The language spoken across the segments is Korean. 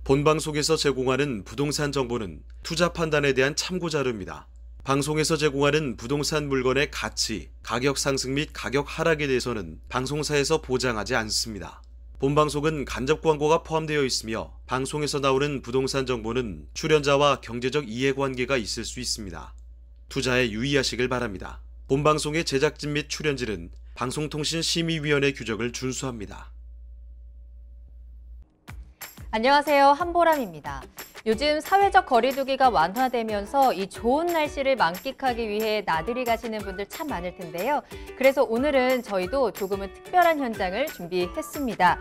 본방송에서 제공하는 부동산 정보는 투자 판단에 대한 참고 자료입니다. 방송에서 제공하는 부동산 물건의 가치, 가격 상승 및 가격 하락에 대해서는 방송사에서 보장하지 않습니다. 본방송은 간접 광고가 포함되어 있으며 방송에서 나오는 부동산 정보는 출연자와 경제적 이해관계가 있을 수 있습니다. 투자에 유의하시길 바랍니다. 본방송의 제작진 및 출연진은 방송통신심의위원회 규정을 준수합니다. 안녕하세요. 한보람입니다. 요즘 사회적 거리두기가 완화되면서 이 좋은 날씨를 만끽하기 위해 나들이 가시는 분들 참 많을 텐데요. 그래서 오늘은 저희도 조금은 특별한 현장을 준비했습니다.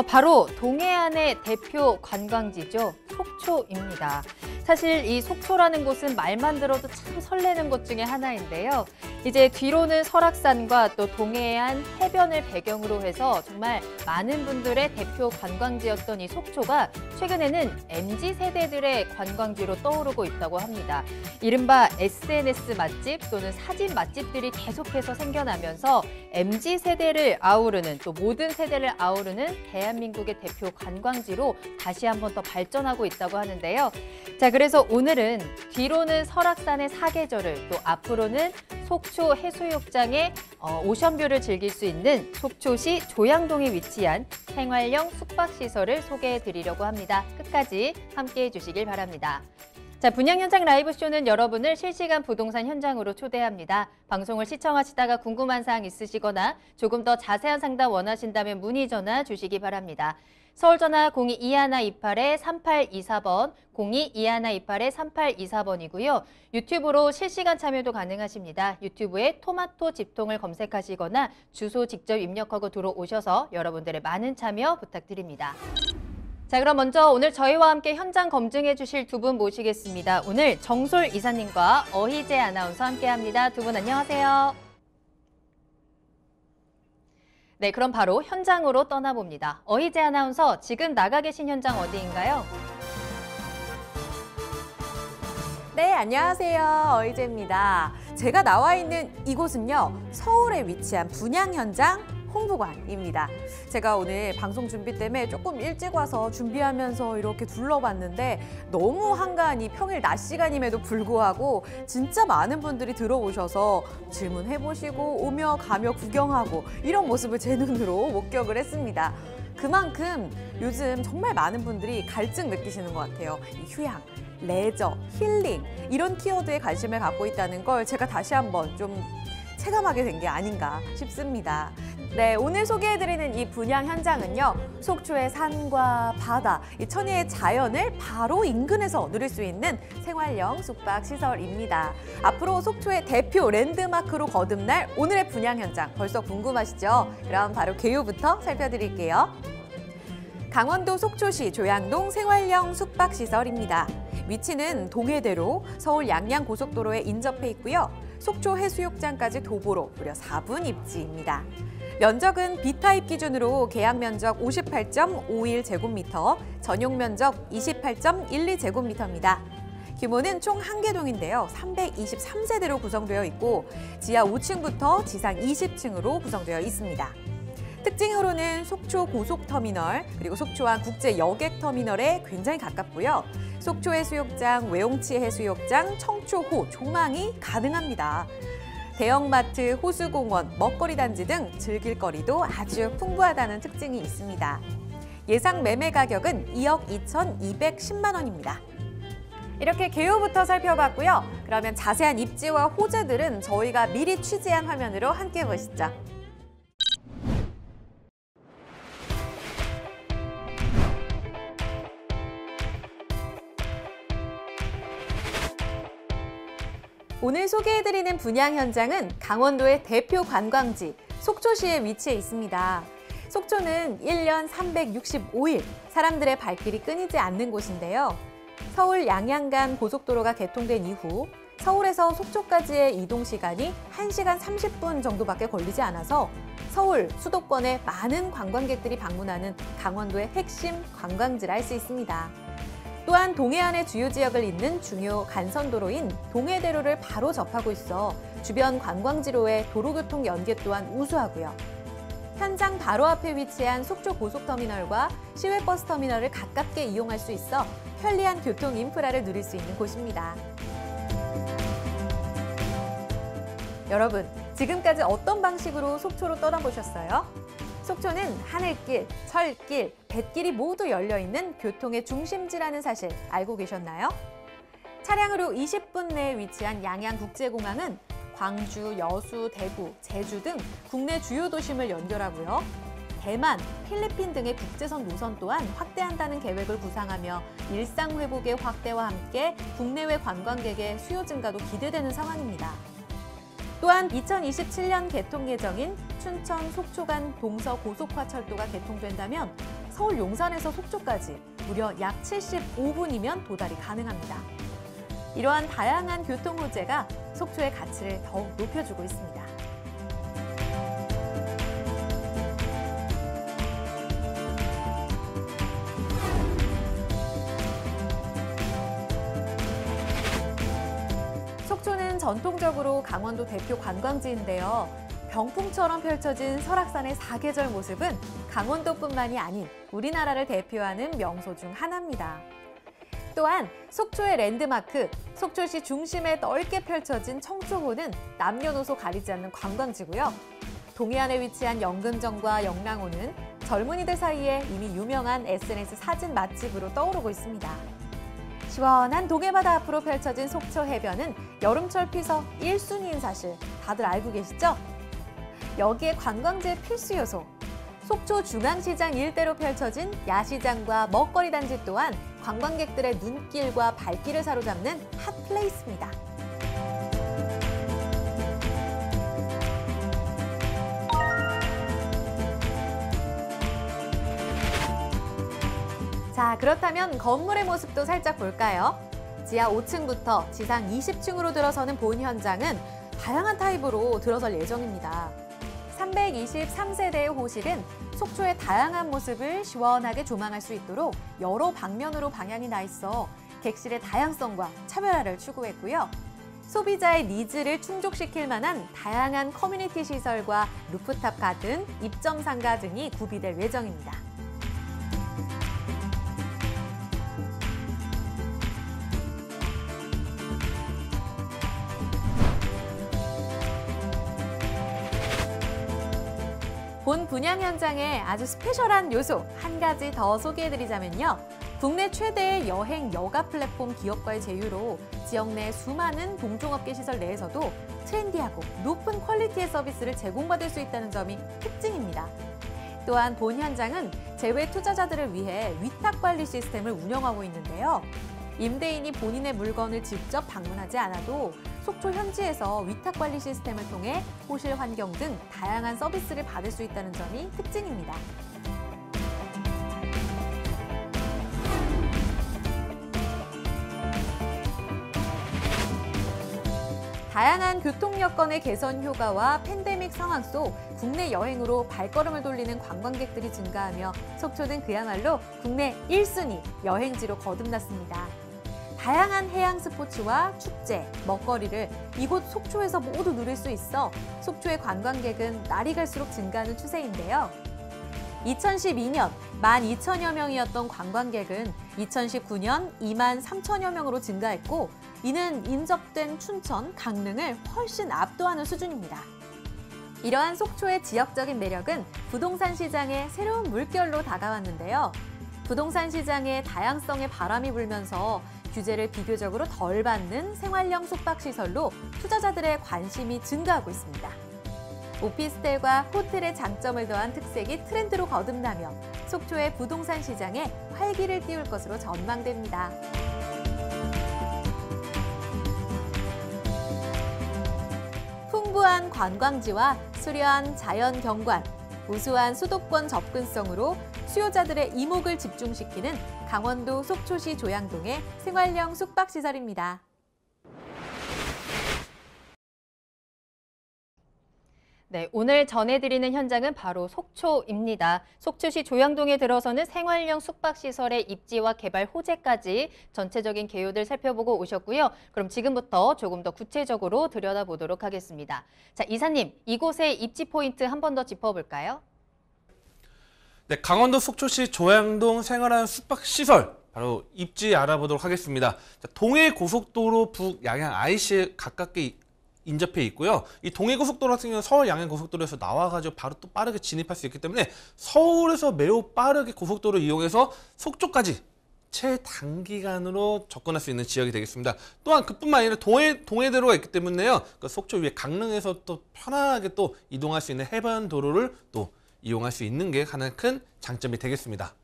바로 동해안의 대표 관광지죠. 속초입니다. 사실 이 속초라는 곳은 말만 들어도 참 설레는 곳 중에 하나인데요. 이제 뒤로는 설악산과 또 동해안 해변을 배경으로 해서 정말 많은 분들의 대표 관광지였던 이 속초가 최근에는 MZ세대들의 관광지로 떠오르고 있다고 합니다. 이른바 SNS 맛집 또는 사진 맛집들이 계속해서 생겨나면서 MZ세대를 아우르는 또 모든 세대를 아우르는 대한민국의 대표 관광지로 다시 한번 더 발전하고 있다고 하는데요. 자, 그래서 오늘은 뒤로는 설악산의 사계절을 또 앞으로는 속초 해수욕장의 오션뷰를 즐길 수 있는 속초시 조양동에 위치한 생활형 숙박시설을 소개해드리려고 합니다. 끝까지 함께해 주시길 바랍니다. 자, 분양 현장 라이브쇼는 여러분을 실시간 부동산 현장으로 초대합니다. 방송을 시청하시다가 궁금한 사항 있으시거나 조금 더 자세한 상담 원하신다면 문의 전화 주시기 바랍니다. 서울전화 02-2128-3824번, 02-2128-3824번이고요. 유튜브로 실시간 참여도 가능하십니다. 유튜브에 토마토 집통을 검색하시거나 주소 직접 입력하고 들어오셔서 여러분들의 많은 참여 부탁드립니다. 자, 그럼 먼저 오늘 저희와 함께 현장 검증해 주실 두 분 모시겠습니다. 오늘 정솔 이사님과 어희재 아나운서 함께합니다. 두 분 안녕하세요. 네, 그럼 바로 현장으로 떠나봅니다. 어희재 아나운서, 지금 나가 계신 현장 어디인가요? 네, 안녕하세요. 어희재입니다. 제가 나와 있는 이곳은요, 서울에 위치한 분양 현장 홍보관입니다. 제가 오늘 방송 준비 때문에 조금 일찍 와서 준비하면서 이렇게 둘러봤는데 너무 한가하니 평일 낮 시간임에도 불구하고 진짜 많은 분들이 들어오셔서 질문해보시고 오며 가며 구경하고 이런 모습을 제 눈으로 목격을 했습니다. 그만큼 요즘 정말 많은 분들이 갈증 느끼시는 것 같아요. 이 휴양, 레저, 힐링 이런 키워드에 관심을 갖고 있다는 걸 제가 다시 한번 좀 체감하게 된 게 아닌가 싶습니다. 네, 오늘 소개해드리는 이 분양 현장은요, 속초의 산과 바다, 이 천혜의 자연을 바로 인근에서 누릴 수 있는 생활형 숙박시설입니다. 앞으로 속초의 대표 랜드마크로 거듭날 오늘의 분양 현장 벌써 궁금하시죠? 그럼 바로 개요부터 살펴드릴게요. 강원도 속초시 조양동 생활형 숙박시설입니다. 위치는 동해대로 서울 양양고속도로에 인접해 있고요. 속초 해수욕장까지 도보로 무려 4분 입지입니다. 면적은 B타입 기준으로 계약 면적 58.51제곱미터, 전용 면적 28.12제곱미터입니다. 규모는 총 1개 동인데요. 323세대로 구성되어 있고 지하 5층부터 지상 20층으로 구성되어 있습니다. 특징으로는 속초 고속터미널, 그리고 속초항 국제여객터미널에 굉장히 가깝고요. 속초 해수욕장, 외용치 해수욕장, 청초호, 조망이 가능합니다. 대형마트, 호수공원, 먹거리 단지 등 즐길 거리도 아주 풍부하다는 특징이 있습니다. 예상 매매 가격은 2억 2,210만 원입니다. 이렇게 개요부터 살펴봤고요. 그러면 자세한 입지와 호재들은 저희가 미리 취재한 화면으로 함께 보시죠. 오늘 소개해드리는 분양 현장은 강원도의 대표 관광지 속초시에 위치해 있습니다. 속초는 1년 365일 사람들의 발길이 끊이지 않는 곳인데요. 서울 양양 간 고속도로가 개통된 이후 서울에서 속초까지의 이동 시간이 1시간 30분 정도밖에 걸리지 않아서 서울 수도권에 많은 관광객들이 방문하는 강원도의 핵심 관광지라 할 수 있습니다. 또한 동해안의 주요 지역을 잇는 중요 간선도로인 동해대로를 바로 접하고 있어 주변 관광지로의 도로교통 연계 또한 우수하고요. 현장 바로 앞에 위치한 속초 고속터미널과 시외버스 터미널을 가깝게 이용할 수 있어 편리한 교통 인프라를 누릴 수 있는 곳입니다. 여러분, 지금까지 어떤 방식으로 속초로 떠나보셨어요? 속초는 하늘길, 철길, 뱃길이 모두 열려있는 교통의 중심지라는 사실 알고 계셨나요? 차량으로 20분 내에 위치한 양양국제공항은 광주, 여수, 대구, 제주 등 국내 주요 도심을 연결하고요. 대만, 필리핀 등의 국제선 노선 또한 확대한다는 계획을 구상하며 일상 회복의 확대와 함께 국내외 관광객의 수요 증가도 기대되는 상황입니다. 또한 2027년 개통 예정인 춘천 속초 간 동서 고속화철도가 개통된다면 서울 용산에서 속초까지 무려 약 75분이면 도달이 가능합니다. 이러한 다양한 교통 호재가 속초의 가치를 더욱 높여주고 있습니다. 속초는 전통적으로 강원도 대표 관광지인데요. 병풍처럼 펼쳐진 설악산의 사계절 모습은 강원도뿐만이 아닌 우리나라를 대표하는 명소 중 하나입니다. 또한 속초의 랜드마크, 속초시 중심에 넓게 펼쳐진 청초호는 남녀노소 가리지 않는 관광지고요. 동해안에 위치한 영금정과 영랑호는 젊은이들 사이에 이미 유명한 SNS 사진 맛집으로 떠오르고 있습니다. 시원한 동해바다 앞으로 펼쳐진 속초 해변은 여름철 피서 1순위인 사실 다들 알고 계시죠? 여기에 관광지의 필수 요소, 속초 중앙시장 일대로 펼쳐진 야시장과 먹거리 단지 또한 관광객들의 눈길과 발길을 사로잡는 핫플레이스입니다. 자, 그렇다면 건물의 모습도 살짝 볼까요? 지하 5층부터 지상 20층으로 들어서는 본 현장은 다양한 타입으로 들어설 예정입니다. 323세대의 호실은 속초의 다양한 모습을 시원하게 조망할 수 있도록 여러 방면으로 방향이 나 있어 객실의 다양성과 차별화를 추구했고요. 소비자의 니즈를 충족시킬 만한 다양한 커뮤니티 시설과 루프탑 가든, 입점 상가 등이 구비될 예정입니다. 본 분양 현장에 아주 스페셜한 요소 한 가지 더 소개해드리자면요. 국내 최대의 여행 여가 플랫폼 기업과의 제휴로 지역 내 수많은 동종업계 시설 내에서도 트렌디하고 높은 퀄리티의 서비스를 제공받을 수 있다는 점이 특징입니다. 또한 본 현장은 재외 투자자들을 위해 위탁 관리 시스템을 운영하고 있는데요. 임대인이 본인의 물건을 직접 방문하지 않아도 속초 현지에서 위탁 관리 시스템을 통해 호실 환경 등 다양한 서비스를 받을 수 있다는 점이 특징입니다. 다양한 교통 여건의 개선 효과와 팬데믹 상황 속 국내 여행으로 발걸음을 돌리는 관광객들이 증가하며 속초는 그야말로 국내 1순위 여행지로 거듭났습니다. 다양한 해양 스포츠와 축제, 먹거리를 이곳 속초에서 모두 누릴 수 있어 속초의 관광객은 날이 갈수록 증가하는 추세인데요. 2012년 12,000여 명이었던 관광객은 2019년 23,000여 명으로 증가했고 이는 인접된 춘천, 강릉을 훨씬 압도하는 수준입니다. 이러한 속초의 지역적인 매력은 부동산 시장의 새로운 물결로 다가왔는데요. 부동산 시장의 다양성에 바람이 불면서 규제를 비교적으로 덜 받는 생활형 숙박시설로 투자자들의 관심이 증가하고 있습니다. 오피스텔과 호텔의 장점을 더한 특색이 트렌드로 거듭나며 속초의 부동산 시장에 활기를 띄울 것으로 전망됩니다. 풍부한 관광지와 수려한 자연 경관, 우수한 수도권 접근성으로 수요자들의 이목을 집중시키는 강원도 속초시 조양동의 생활형 숙박시설입니다. 네, 오늘 전해드리는 현장은 바로 속초입니다. 속초시 조양동에 들어서는 생활형 숙박시설의 입지와 개발 호재까지 전체적인 개요들 살펴보고 오셨고요. 그럼 지금부터 조금 더 구체적으로 들여다보도록 하겠습니다. 자, 이사님, 이곳의 입지 포인트 한 번 더 짚어볼까요? 네, 강원도 속초시 조양동 생활하는 숙박시설 바로 입지 알아보도록 하겠습니다. 자, 동해고속도로 북양양 IC에 가깝게 인접해 있고요. 이 동해고속도로 같은 경우는 서울 양양고속도로에서 나와가지고 바로 또 빠르게 진입할 수 있기 때문에 서울에서 매우 빠르게 고속도로를 이용해서 속초까지 최단기간으로 접근할 수 있는 지역이 되겠습니다. 또한 그뿐만 아니라 동해대로가 있기 때문에요. 그 속초 위에 강릉에서 또 편안하게 또 이동할 수 있는 해변도로를 또 이용할 수 있는 게 가장 큰 장점이 되겠습니다.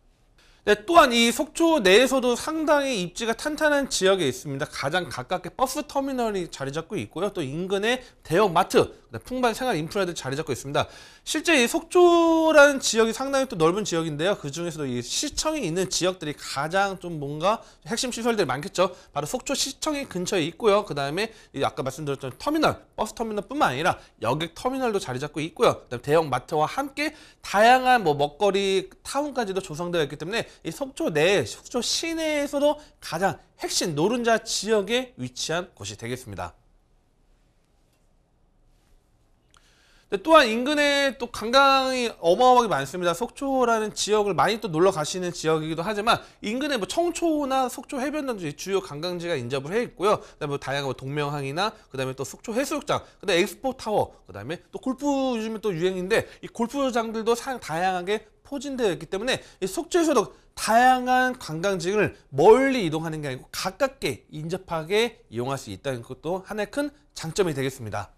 네, 또한 이 속초 내에서도 상당히 입지가 탄탄한 지역에 있습니다. 가장 가깝게 버스 터미널이 자리 잡고 있고요. 또 인근에 대형 마트, 풍부한 생활 인프라들이 자리 잡고 있습니다. 실제 이 속초라는 지역이 상당히 또 넓은 지역인데요. 그 중에서도 이 시청이 있는 지역들이 가장 좀 뭔가 핵심 시설들이 많겠죠. 바로 속초 시청이 근처에 있고요. 그 다음에 아까 말씀드렸던 터미널, 버스 터미널뿐만 아니라 여객 터미널도 자리 잡고 있고요. 그다음에 대형 마트와 함께 다양한 뭐 먹거리 타운까지도 조성되어 있기 때문에 이 속초 내, 속초 시내에서도 가장 핵심 노른자 지역에 위치한 곳이 되겠습니다. 또한 인근에 또 관광이 어마어마하게 많습니다. 속초라는 지역을 많이 또 놀러 가시는 지역이기도 하지만 인근에 뭐 청초나 속초 해변 등 주요 관광지가 인접을 해 있고요. 그다음에 뭐 다양한 뭐 동명항이나 그다음에 또 속초 해수욕장, 그다음에 엑스포 타워, 그다음에 또 골프 요즘에 또 유행인데 이 골프장들도 다양하게 포진되어 있기 때문에 이 속초에서도 다양한 관광지를 멀리 이동하는 게 아니고 가깝게 인접하게 이용할 수 있다는 것도 하나의 큰 장점이 되겠습니다.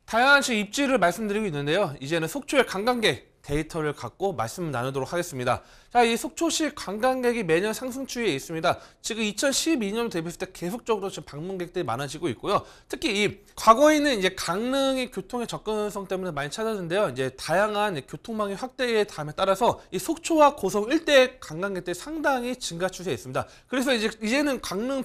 다양한 입지를 말씀드리고 있는데요. 이제는 속초의 관광객 데이터를 갖고 말씀 나누도록 하겠습니다. 자, 이 속초시 관광객이 매년 상승 추이에 있습니다. 지금 2012년 대비했을 때 계속적으로 지금 방문객들이 많아지고 있고요. 특히 이 과거에는 이제 강릉의 교통의 접근성 때문에 많이 찾았는데요. 이제 다양한 교통망의 확대에 담에 따라서 이 속초와 고성 일대 관광객들이 상당히 증가 추세에 있습니다. 그래서 이제는 강릉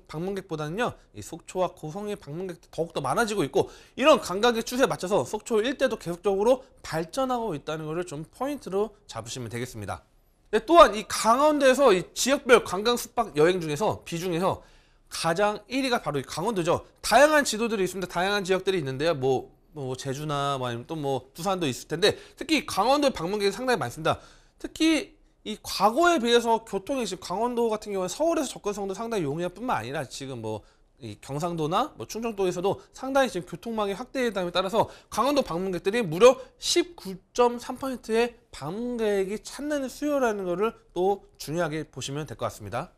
방문객보다는요, 이 속초와 고성의 방문객들이 더욱더 많아지고 있고, 이런 관광객 추세에 맞춰서 속초 일대도 계속적으로 발전하고 있다는 것을 좀 포인트로 잡으시면 되겠습니다. 네, 또한 이 강원도에서 이 지역별 관광 숙박 여행 중에서 비중에서 가장 1위가 바로 이 강원도죠. 다양한 지도들이 있습니다. 다양한 지역들이 있는데요. 뭐 제주나 아니면 또 뭐 부산도 있을 텐데 특히 강원도의 방문객이 상당히 많습니다. 특히 이 과거에 비해서 교통이 지금 강원도 같은 경우는 서울에서 접근성도 상당히 용이할 뿐만 아니라 지금 뭐 이 경상도나 뭐 충청도에서도 상당히 지금 교통망의 확대에 따라서 강원도 방문객들이 무려 19.3%의 방문객이 찾는 수요라는 것을 또 중요하게 보시면 될 것 같습니다.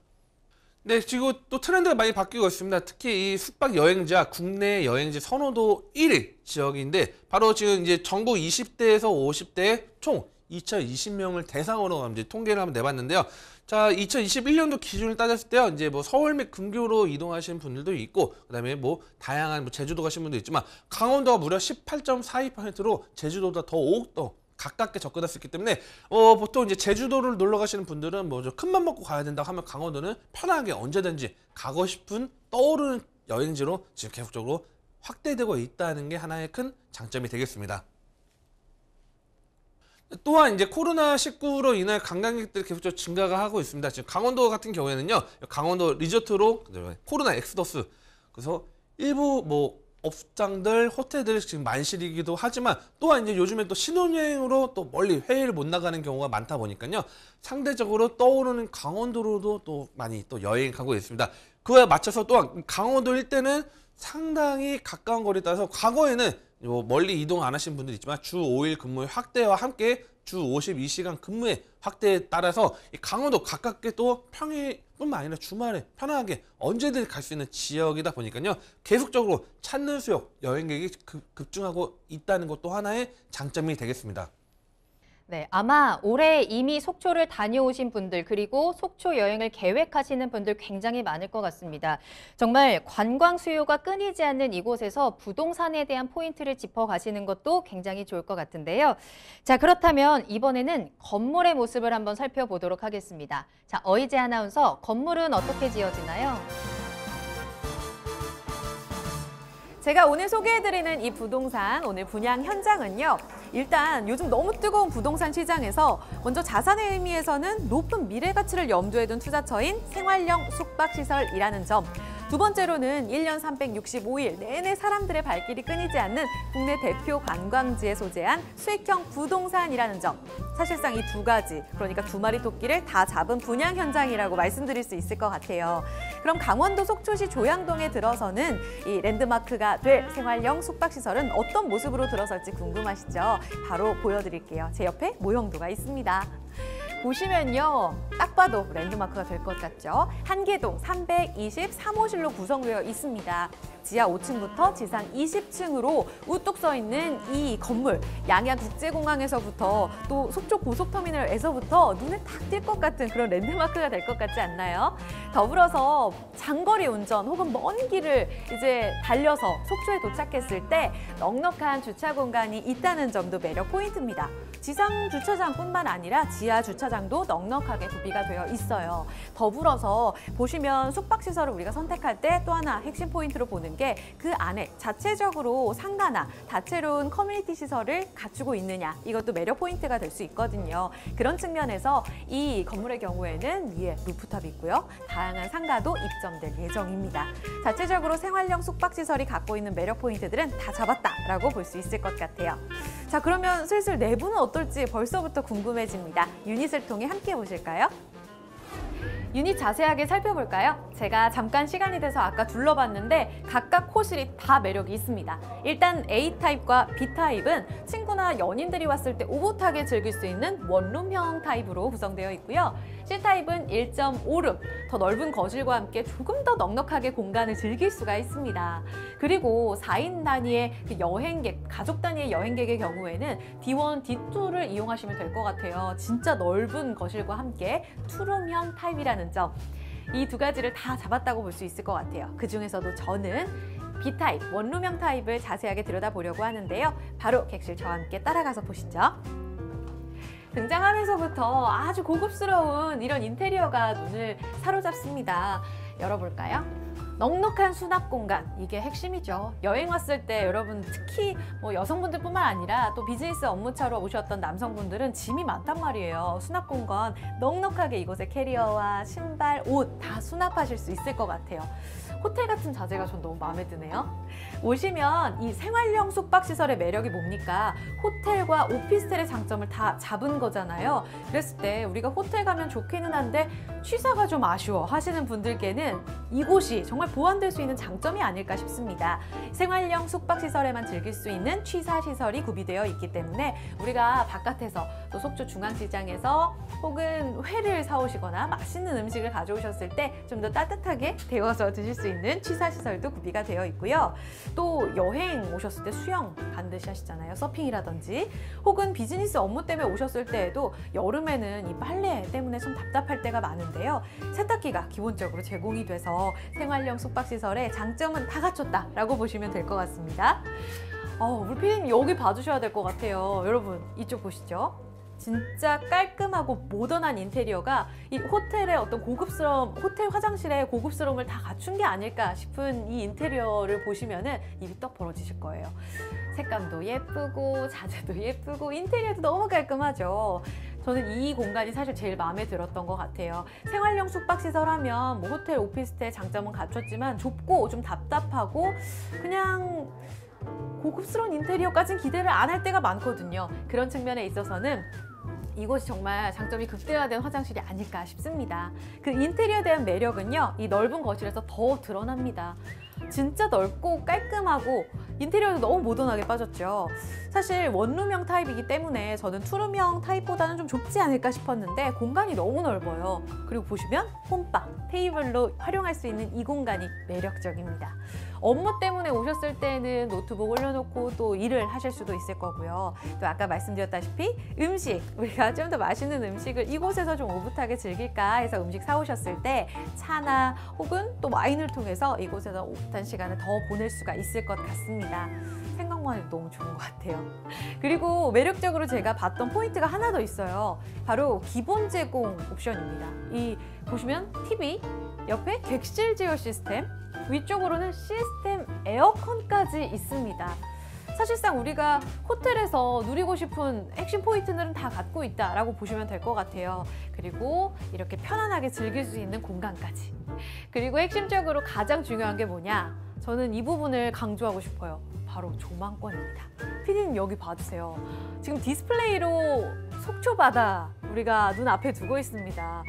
네, 지금 또 트렌드가 많이 바뀌고 있습니다. 특히 이 숙박 여행자, 국내 여행지 선호도 1위 지역인데 바로 지금 이제 전국 20대에서 50대 총 2,020명을 대상으로 이제 통계를 한번 내봤는데요. 자, 2021년도 기준을 따졌을 때요, 이제 뭐 서울 및 근교로 이동하시는 분들도 있고, 그다음에 뭐 다양한 뭐 제주도 가시는 분도 있지만 강원도가 무려 18.42%로 제주도보다 더 가깝게 접근할 수 있기 때문에 보통 이제 제주도를 놀러 가시는 분들은 뭐 좀 큰맘 먹고 가야 된다고 하면 강원도는 편하게 언제든지 가고 싶은 떠오르는 여행지로 지금 계속적으로 확대되고 있다는 게 하나의 큰 장점이 되겠습니다. 또한 이제 코로나19로 인해 관광객들이 계속적으로 증가가 하고 있습니다. 지금 강원도 같은 경우에는요, 강원도 리조트로 코로나 엑소더스, 그래서 일부 뭐 업장들, 호텔들이 지금 만실이기도 하지만 또한 이제 요즘에 또 신혼여행으로 또 멀리 해외를 못 나가는 경우가 많다 보니까요, 상대적으로 떠오르는 강원도로도 또 많이 또 여행 가고 있습니다. 그에 맞춰서 또한 강원도 일대는 상당히 가까운 거리에 따라서 과거에는 뭐 멀리 이동 안 하신 분들 있지만 주 5일 근무의 확대와 함께 주 52시간 근무의 확대에 따라서 이 강원도 가깝게 또 평일뿐만 아니라 주말에 편하게 언제든 갈 수 있는 지역이다 보니까요, 계속적으로 찾는 수요, 여행객이 급증하고 있다는 것도 하나의 장점이 되겠습니다. 네, 아마 올해 이미 속초를 다녀오신 분들 그리고 속초 여행을 계획하시는 분들 굉장히 많을 것 같습니다. 정말 관광 수요가 끊이지 않는 이곳에서 부동산에 대한 포인트를 짚어가시는 것도 굉장히 좋을 것 같은데요. 자, 그렇다면 이번에는 건물의 모습을 한번 살펴보도록 하겠습니다. 자, 어이제 아나운서, 건물은 어떻게 지어지나요? 제가 오늘 소개해드리는 이 부동산, 오늘 분양 현장은요, 일단 요즘 너무 뜨거운 부동산 시장에서 먼저 자산의 의미에서는 높은 미래 가치를 염두에 둔 투자처인 생활형 숙박시설이라는 점, 두 번째로는 1년 365일 내내 사람들의 발길이 끊이지 않는 국내 대표 관광지에 소재한 수익형 부동산이라는 점. 사실상 이 두 가지, 그러니까 두 마리 토끼를 다 잡은 분양 현장이라고 말씀드릴 수 있을 것 같아요. 그럼 강원도 속초시 조양동에 들어서는 이 랜드마크가 될 생활형 숙박시설은 어떤 모습으로 들어설지 궁금하시죠? 바로 보여드릴게요. 제 옆에 모형도가 있습니다. 보시면요, 딱 봐도 랜드마크가 될 것 같죠? 한계동 323호실로 구성되어 있습니다. 지하 5층부터 지상 20층으로 우뚝 서 있는 이 건물, 양양국제공항에서부터 또 속초 고속터미널에서부터 눈에 탁 띌 것 같은 그런 랜드마크가 될 것 같지 않나요? 더불어서 장거리 운전 혹은 먼 길을 이제 달려서 속초에 도착했을 때 넉넉한 주차 공간이 있다는 점도 매력 포인트입니다. 지상 주차장뿐만 아니라 지하 주차장도 넉넉하게 구비가 되어 있어요. 더불어서 보시면 숙박시설을 우리가 선택할 때 또 하나 핵심 포인트로 보는 게 그 안에 자체적으로 상가나 다채로운 커뮤니티 시설을 갖추고 있느냐, 이것도 매력 포인트가 될 수 있거든요. 그런 측면에서 이 건물의 경우에는 위에 루프탑이 있고요. 다양한 상가도 입점될 예정입니다. 자체적으로 생활형 숙박시설이 갖고 있는 매력 포인트들은 다 잡았다라고 볼 수 있을 것 같아요. 자, 그러면 슬슬 내부는 어떨지 벌써부터 궁금해집니다. 유닛을 통해 함께 보실까요? 유닛 자세하게 살펴볼까요? 제가 잠깐 시간이 돼서 아까 둘러봤는데 각각 호실이 다 매력이 있습니다. 일단 A타입과 B타입은 친구나 연인들이 왔을 때 오붓하게 즐길 수 있는 원룸형 타입으로 구성되어 있고요. C타입은 1.5룸, 더 넓은 거실과 함께 조금 더 넉넉하게 공간을 즐길 수가 있습니다. 그리고 4인 단위의 여행객, 가족 단위의 여행객의 경우에는 D1, D2를 이용하시면 될 것 같아요. 진짜 넓은 거실과 함께 투룸형 타입이라는 점. 이 두 가지를 다 잡았다고 볼 수 있을 것 같아요. 그중에서도 저는 B타입, 원룸형 타입을 자세하게 들여다보려고 하는데요. 바로 객실 저와 함께 따라가서 보시죠. 등장하면서부터 아주 고급스러운 이런 인테리어가 눈을 사로잡습니다. 열어볼까요? 넉넉한 수납 공간, 이게 핵심이죠. 여행 왔을 때 여러분 특히 뭐 여성분들뿐만 아니라 또 비즈니스 업무차로 오셨던 남성분들은 짐이 많단 말이에요. 수납 공간 넉넉하게 이곳에 캐리어와 신발, 옷 다 수납하실 수 있을 것 같아요. 호텔 같은 자재가 전 너무 마음에 드네요. 오시면 이 생활형 숙박시설의 매력이 뭡니까? 호텔과 오피스텔의 장점을 다 잡은 거잖아요. 그랬을 때 우리가 호텔 가면 좋기는 한데 취사가 좀 아쉬워 하시는 분들께는 이곳이 정말 보완될 수 있는 장점이 아닐까 싶습니다. 생활형 숙박시설에만 즐길 수 있는 취사시설이 구비되어 있기 때문에 우리가 바깥에서 또 속초 중앙시장에서 혹은 회를 사오시거나 맛있는 음식을 가져오셨을 때 좀 더 따뜻하게 데워서 드실 수 있는 취사시설도 구비가 되어 있고요. 또 여행 오셨을 때 수영 반드시 하시잖아요. 서핑이라든지 혹은 비즈니스 업무 때문에 오셨을 때에도 여름에는 이 빨래 때문에 좀 답답할 때가 많은데요. 세탁기가 기본적으로 제공이 돼서 생활형 숙박시설의 장점은 다 갖췄다라고 보시면 될 것 같습니다. 우리 피디님 여기 봐주셔야 될 것 같아요. 여러분 이쪽 보시죠. 진짜 깔끔하고 모던한 인테리어가 이 호텔의 어떤 고급스러움, 호텔 화장실의 고급스러움을 다 갖춘 게 아닐까 싶은 이 인테리어를 보시면은 입이 떡 벌어지실 거예요. 색감도 예쁘고 자재도 예쁘고 인테리어도 너무 깔끔하죠. 저는 이 공간이 사실 제일 마음에 들었던 것 같아요. 생활형 숙박시설 하면 뭐 호텔, 오피스텔 장점은 갖췄지만 좁고 좀 답답하고 그냥 고급스러운 인테리어까지는 기대를 안 할 때가 많거든요. 그런 측면에 있어서는 이곳이 정말 장점이 극대화된 화장실이 아닐까 싶습니다. 그 인테리어에 대한 매력은요, 이 넓은 거실에서 더 드러납니다. 진짜 넓고 깔끔하고 인테리어도 너무 모던하게 빠졌죠. 사실 원룸형 타입이기 때문에 저는 투룸형 타입보다는 좀 좁지 않을까 싶었는데 공간이 너무 넓어요. 그리고 보시면 홈바, 테이블로 활용할 수 있는 이 공간이 매력적입니다. 업무 때문에 오셨을 때는 노트북 올려놓고 또 일을 하실 수도 있을 거고요. 또 아까 말씀드렸다시피 음식, 우리가 좀 더 맛있는 음식을 이곳에서 좀 오붓하게 즐길까 해서 음식 사오셨을 때 차나 혹은 또 와인을 통해서 이곳에서 오붓한 시간을 더 보낼 수가 있을 것 같습니다. 생각만 해도 너무 좋은 것 같아요. 그리고 매력적으로 제가 봤던 포인트가 하나 더 있어요. 바로 기본 제공 옵션입니다. 이 보시면 TV, 옆에 객실 제어 시스템, 위쪽으로는 시스템 에어컨까지 있습니다. 사실상 우리가 호텔에서 누리고 싶은 핵심 포인트들은 다 갖고 있다라고 보시면 될 것 같아요. 그리고 이렇게 편안하게 즐길 수 있는 공간까지. 그리고 핵심적으로 가장 중요한 게 뭐냐? 저는 이 부분을 강조하고 싶어요. 바로 조망권입니다. 피디님 여기 봐주세요. 지금 디스플레이로 속초바다 우리가 눈앞에 두고 있습니다.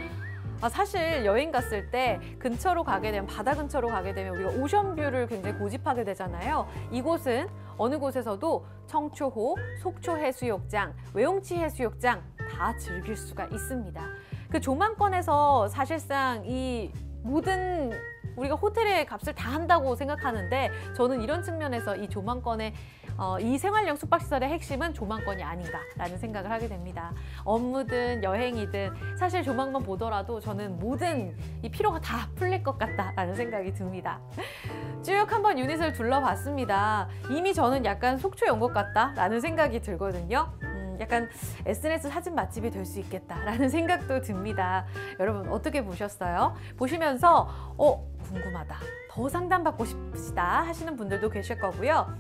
사실 여행 갔을 때 근처로 가게 되면 바다 근처로 가게 되면 우리가 오션뷰를 굉장히 고집하게 되잖아요. 이곳은 어느 곳에서도 청초호, 속초해수욕장, 외용치해수욕장 다 즐길 수가 있습니다. 그 조망권에서 사실상 이 모든 우리가 호텔의 값을 다 한다고 생각하는데 저는 이런 측면에서 이 조망권의 이 생활형 숙박시설의 핵심은 조망권이 아닌가라는 생각을 하게 됩니다. 업무든 여행이든 사실 조망만 보더라도 저는 모든 이 피로가 다 풀릴 것 같다라는 생각이 듭니다. 쭉 한번 유닛을 둘러봤습니다. 이미 저는 약간 속초에 온 것 같다라는 생각이 들거든요. 약간 SNS 사진 맛집이 될 수 있겠다라는 생각도 듭니다. 여러분 어떻게 보셨어요? 보시면서 궁금하다, 더 상담받고 싶으시다 하시는 분들도 계실 거고요.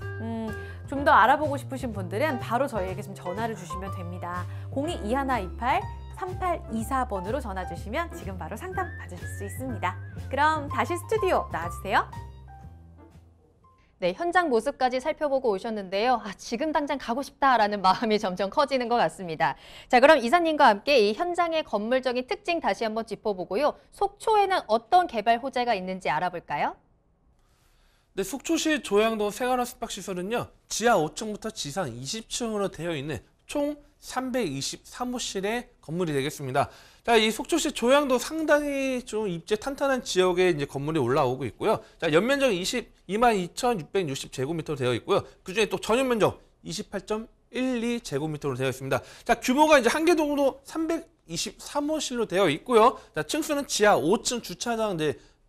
좀 더 알아보고 싶으신 분들은 바로 저희에게 좀 전화를 주시면 됩니다. 02-2128-3824번으로 전화 주시면 지금 바로 상담 받으실 수 있습니다. 그럼 다시 스튜디오 나와주세요. 네, 현장 모습까지 살펴보고 오셨는데요. 지금 당장 가고 싶다라는 마음이 점점 커지는 것 같습니다. 자, 그럼 이사님과 함께 이 현장의 건물적인 특징 다시 한번 짚어보고요. 속초에는 어떤 개발 호재가 있는지 알아볼까요? 네, 속초시 조양동 생활화 숙박시설은요. 지하 5층부터 지상 20층으로 되어 있는 총 323호실의 건물이 되겠습니다. 자, 이 속초시 조양도 상당히 좀 입지 탄탄한 지역에 이제 건물이 올라오고 있고요. 자, 연면적 22,660제곱미터로 되어 있고요. 그중에 또 전용면적 28.12제곱미터로 되어 있습니다. 자, 규모가 이제 한 개 동으로 323호실로 되어 있고요. 자, 층수는 지하 5층 주차장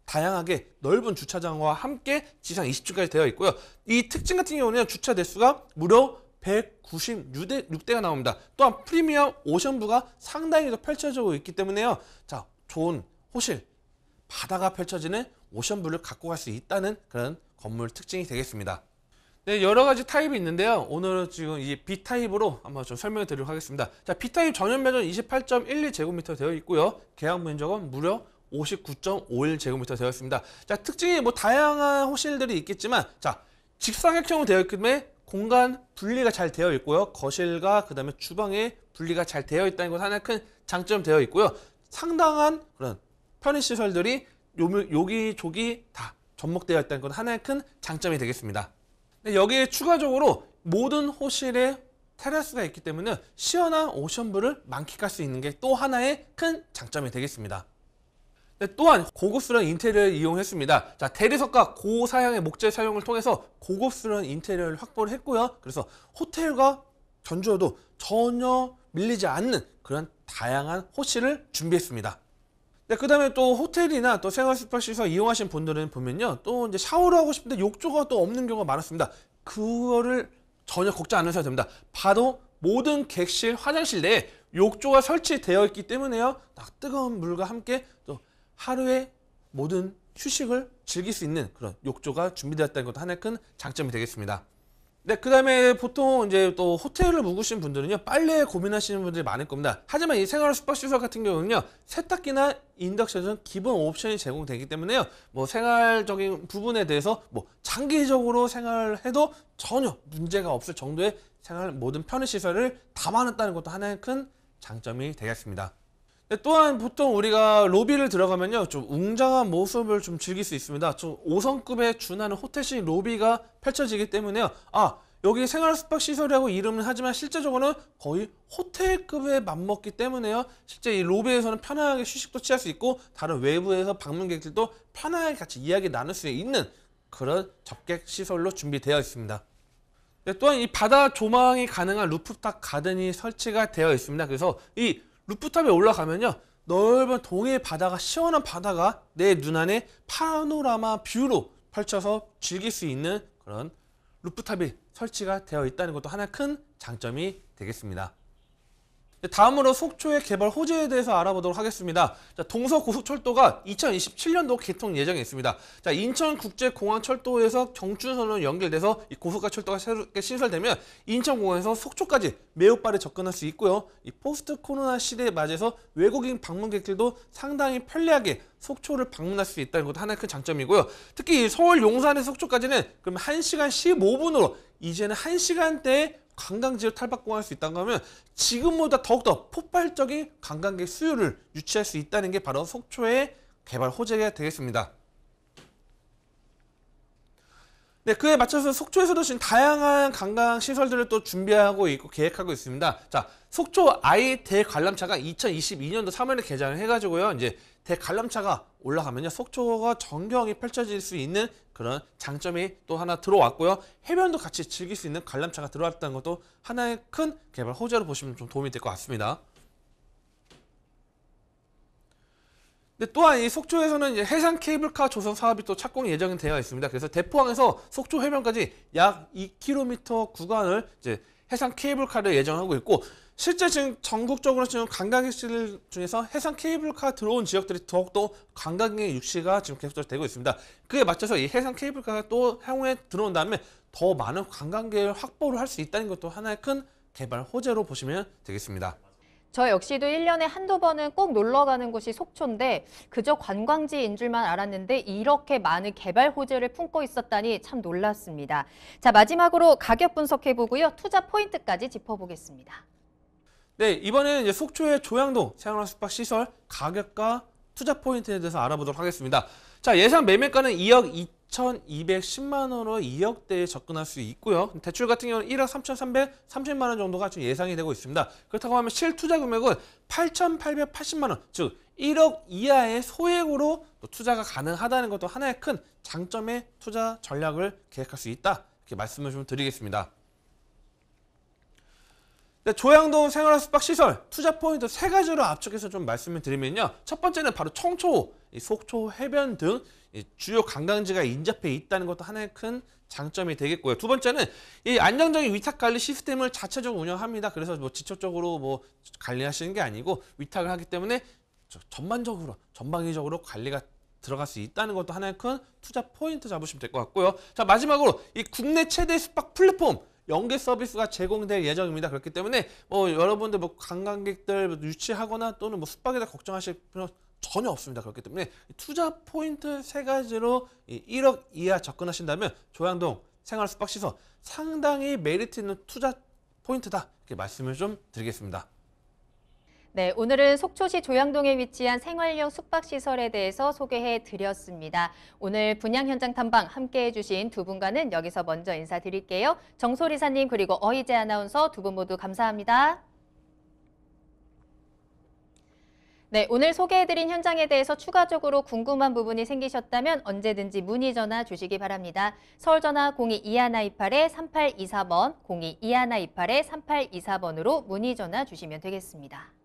다양하게 넓은 주차장과 함께 지상 20층까지 되어 있고요. 이 특징 같은 경우는 주차 대수가 무려 196대가 나옵니다. 또한 프리미엄 오션뷰가 상당히 더 펼쳐지고 있기 때문에요. 자, 좋은 호실, 바다가 펼쳐지는 오션뷰를 갖고 갈 수 있다는 그런 건물 특징이 되겠습니다. 네, 여러 가지 타입이 있는데요. 오늘은 지금 이 B타입으로 한번 좀 설명해 드리도록 하겠습니다. 자, B타입 전용 면적 28.12제곱미터 되어 있고요. 계약 면적은 무려 59.51제곱미터 되어 있습니다. 자, 특징이 뭐 다양한 호실들이 있겠지만, 자, 직사각형으로 되어 있기 때문에 공간 분리가 잘 되어 있고요. 거실과 그다음에 주방에 분리가 잘 되어 있다는 것 하나 큰 장점 되어 있고요. 상당한 그런 편의시설들이 여기저기 다 접목되어 있다는 것 하나의 큰 장점이 되겠습니다. 여기에 추가적으로 모든 호실에 테라스가 있기 때문에 시원한 오션뷰를 만끽할 수 있는 게 또 하나의 큰 장점이 되겠습니다. 또한 고급스러운 인테리어를 이용했습니다. 자, 대리석과 고사양의 목재 사용을 통해서 고급스러운 인테리어를 확보를 했고요. 그래서 호텔과 전주여도 전혀 밀리지 않는 그런 다양한 호실을 준비했습니다. 네, 그 다음에 또 호텔이나 또 생활 숙박시설 이용하신 분들은 보면요. 또 이제 샤워를 하고 싶은데 욕조가 또 없는 경우가 많았습니다. 그거를 전혀 걱정 안 하셔도 됩니다. 바로 모든 객실, 화장실 내에 욕조가 설치되어 있기 때문에요. 뜨거운 물과 함께 또 하루에 모든 휴식을 즐길 수 있는 그런 욕조가 준비되었다는 것도 하나의 큰 장점이 되겠습니다. 네, 그 다음에 보통 이제 또 호텔을 묵으신 분들은요, 빨래에 고민하시는 분들이 많을 겁니다. 하지만 이 생활 숙박시설 같은 경우는요, 세탁기나 인덕션은 기본 옵션이 제공되기 때문에요, 뭐 생활적인 부분에 대해서 뭐 장기적으로 생활해도 전혀 문제가 없을 정도의 생활 모든 편의시설을 담아놨다는 것도 하나의 큰 장점이 되겠습니다. 또한 보통 우리가 로비를 들어가면요, 좀 웅장한 모습을 좀 즐길 수 있습니다. 좀 5성급에 준하는 호텔식 로비가 펼쳐지기 때문에요. 여기 생활 숙박시설이라고 이름은 하지만 실제적으로는 거의 호텔급에 맞먹기 때문에요. 실제 이 로비에서는 편안하게 휴식도 취할 수 있고 다른 외부에서 방문객들도 편안하게 같이 이야기 나눌 수 있는 그런 접객 시설로 준비되어 있습니다. 또한 이 바다 조망이 가능한 루프탑 가든이 설치가 되어 있습니다. 그래서 이 루프탑에 올라가면요, 넓은 동해 바다가, 시원한 바다가 내 눈안에 파노라마 뷰로 펼쳐서 즐길 수 있는 그런 루프탑이 설치가 되어 있다는 것도 하나 큰 장점이 되겠습니다. 다음으로 속초의 개발 호재에 대해서 알아보도록 하겠습니다. 자, 동서고속철도가 2027년도 개통 예정에 있습니다. 자, 인천국제공항철도에서 경춘선으로 연결돼서 이 고속가 철도가 새롭게 신설되면 인천공항에서 속초까지 매우 빠르게 접근할 수 있고요. 이 포스트 코로나 시대에 맞아서 외국인 방문객들도 상당히 편리하게 속초를 방문할 수 있다는 것도 하나의 큰 장점이고요. 특히 서울 용산에서 속초까지는 그럼 1시간 15분으로 이제는 1시간대에 관광지를 탈바꿈할 수 있다고 하면 지금보다 더욱더 폭발적인 관광객 수요를 유치할 수 있다는 게 바로 속초의 개발 호재가 되겠습니다. 네, 그에 맞춰서 속초에서도 지금 다양한 관광 시설들을 또 준비하고 있고 계획하고 있습니다. 자, 속초 아이 대관람차가 2022년도 3월에 개장을 해가지고요. 이제 대관람차가 올라가면요, 속초가 전경이 펼쳐질 수 있는 그런 장점이 또 하나 들어왔고요. 해변도 같이 즐길 수 있는 관람차가 들어왔다는 것도 하나의 큰 개발 호재로 보시면 좀 도움이 될 것 같습니다. 근데 또한 이 속초에서는 이제 해상 케이블카 조성 사업이 또 착공 예정이 되어 있습니다. 그래서 대포항에서 속초 해변까지 약 2km 구간을 이제 해상 케이블카를 예정하고 있고, 실제 지금 전국적으로 지금 관광객들 중에서 해상 케이블카 들어온 지역들이 더욱더 관광객 유치가 지금 계속적으로 되고 있습니다. 그에 맞춰서 이 해상 케이블카가 또 향후에 들어온 다음에 더 많은 관광객을 확보를 할 수 있다는 것도 하나의 큰 개발 호재로 보시면 되겠습니다. 저 역시도 1년에 한두 번은 꼭 놀러 가는 곳이 속초인데 그저 관광지인 줄만 알았는데 이렇게 많은 개발 호재를 품고 있었다니 참 놀랐습니다. 자, 마지막으로 가격 분석해보고요. 투자 포인트까지 짚어보겠습니다. 네, 이번에는 이제 속초의 조양동 생활 숙박시설 가격과 투자 포인트에 대해서 알아보도록 하겠습니다. 자, 예상 매매가는 2억 2,210만 원으로 2억대에 접근할 수 있고요. 대출 같은 경우는 1억 3,330만 원 정도가 지금 예상이 되고 있습니다. 그렇다고 하면 실투자 금액은 8,880만 원, 즉 1억 이하의 소액으로 또 투자가 가능하다는 것도 하나의 큰 장점의 투자 전략을 계획할 수 있다, 이렇게 말씀을 좀 드리겠습니다. 조양동 생활 숙박시설 투자 포인트 3가지로 압축해서 좀 말씀을 드리면요. 첫 번째는 바로 청초, 속초 해변 등 주요 관광지가 인접해 있다는 것도 하나의 큰 장점이 되겠고요. 두 번째는 이 안정적인 위탁 관리 시스템을 자체적으로 운영합니다. 그래서 뭐 직접적으로 뭐 관리하시는 게 아니고 위탁을 하기 때문에 전방위적으로 관리가 들어갈 수 있다는 것도 하나의 큰 투자 포인트 잡으시면 될 것 같고요. 자, 마지막으로 이 국내 최대 숙박 플랫폼 연계 서비스가 제공될 예정입니다. 그렇기 때문에 여러분들 관광객들 유치하거나 또는 숙박에 대해 걱정하실 필요 전혀 없습니다. 그렇기 때문에 투자 포인트 3가지로 1억 이하 접근하신다면 조양동 생활 숙박시설 상당히 메리트 있는 투자 포인트다, 이렇게 말씀을 좀 드리겠습니다. 네, 오늘은 속초시 조양동에 위치한 생활형 숙박시설에 대해서 소개해 드렸습니다. 오늘 분양 현장 탐방 함께해 주신 두 분과는 여기서 먼저 인사드릴게요. 정소리사님 그리고 어이제 아나운서 두 분 모두 감사합니다. 네, 오늘 소개해드린 현장에 대해서 추가적으로 궁금한 부분이 생기셨다면 언제든지 문의 전화 주시기 바랍니다. 서울전화 02-2128-3824번, 02-2128-3824번으로 문의 전화 주시면 되겠습니다.